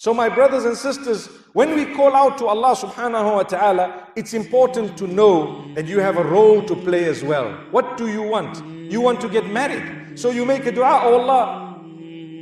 So my brothers and sisters, when we call out to Allah subhanahu wa ta'ala, it's important to know that you have a role to play as well. What do you want? You want to get married. So you make a dua, oh Allah,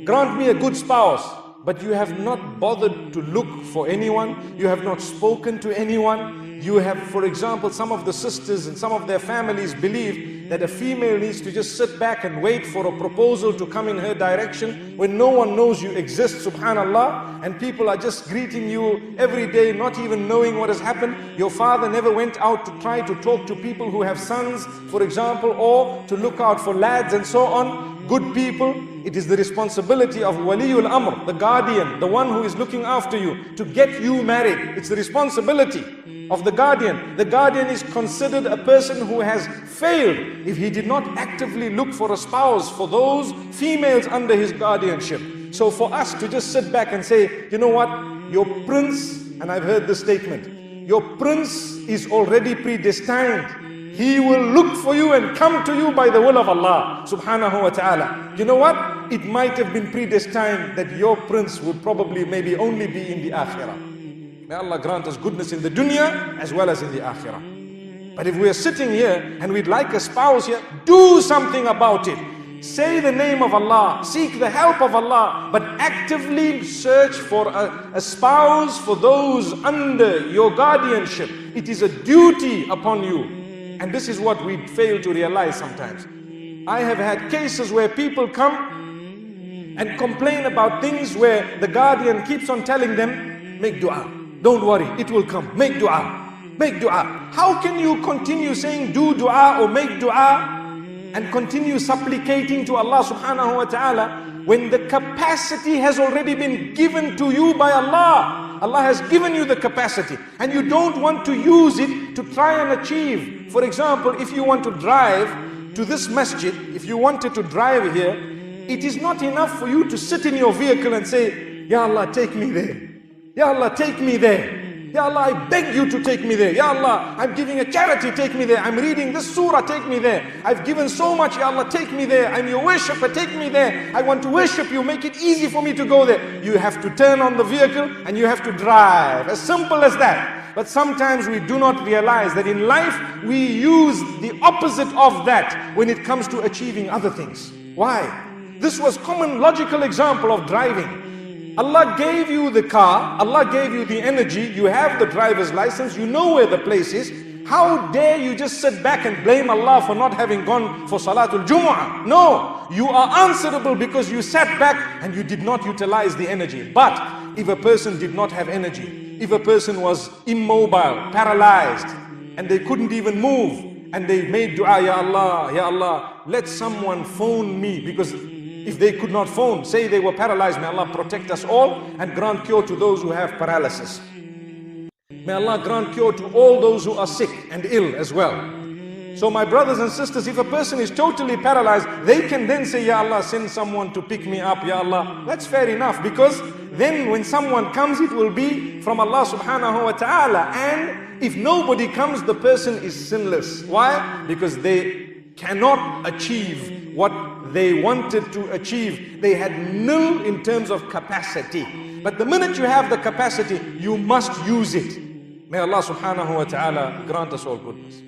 grant me a good spouse. But you have not bothered to look for anyone. You have not spoken to anyone. You have, for example, some of the sisters and some of their families believe that a female needs to just sit back and wait for a proposal to come in her direction when no one knows you exist, subhanallah, and people are just greeting you every day, not even knowing what has happened. Your father never went out to try to talk to people who have sons, for example, or to look out for lads and so on, good people. It is the responsibility of Waliul Amr, the guardian, the one who is looking after you, to get you married. It's the responsibility of the guardian. The guardian is considered a person who has failed if he did not actively look for a spouse for those females under his guardianship. So for us to just sit back and say, you know what, your prince, and I've heard this statement, your prince is already predestined. He will look for you and come to you by the will of Allah subhanahu wa ta'ala. You know what? It might have been predestined that your prince would probably maybe only be in the akhirah. May Allah grant us goodness in the dunya as well as in the akhirah. But if we are sitting here and we'd like a spouse here, do something about it. Say the name of Allah, seek the help of Allah, but actively search for a spouse for those under your guardianship. It is a duty upon you. And this is what we fail to realize sometimes. I have had cases where people come and complain about things where the guardian keeps on telling them, make dua, don't worry, it will come, make dua, make dua. How can you continue saying do dua or make dua and continue supplicating to Allah subhanahu wa ta'ala when the capacity has already been given to you by Allah? Allah has given you the capacity and you don't want to use it to try and achieve. For example, if you want to drive to this masjid, if you wanted to drive here, it is not enough for you to sit in your vehicle and say, Ya Allah, take me there. Ya Allah, take me there. Ya Allah, I beg you to take me there. Ya Allah, I'm giving a charity, take me there. I'm reading this surah, take me there. I've given so much, Ya Allah, take me there. I'm your worshipper, take me there. I want to worship you, make it easy for me to go there. You have to turn on the vehicle and you have to drive. As simple as that. But sometimes we do not realize that in life we use the opposite of that when it comes to achieving other things. Why? This was common logical example of driving. Allah gave you the car, Allah gave you the energy, you have the driver's license, you know where the place is. How dare you just sit back and blame Allah for not having gone for Salatul Jumu'ah? No, you are answerable because you sat back and you did not utilize the energy. But if a person did not have energy, if a person was immobile, paralyzed, and they couldn't even move, and they made dua, Ya Allah, let someone phone me, because if they could not phone, say they were paralyzed, may Allah protect us all and grant cure to those who have paralysis. May Allah grant cure to all those who are sick and ill as well. So my brothers and sisters, if a person is totally paralyzed, they can then say, Ya Allah, send someone to pick me up, Ya Allah. That's fair enough, because then when someone comes, it will be from Allah subhanahu wa ta'ala. And if nobody comes, the person is sinless. Why? Because they cannot achieve what they wanted to achieve. They had nil in terms of capacity. But the minute you have the capacity, you must use it. May Allah subhanahu wa ta'ala grant us all goodness.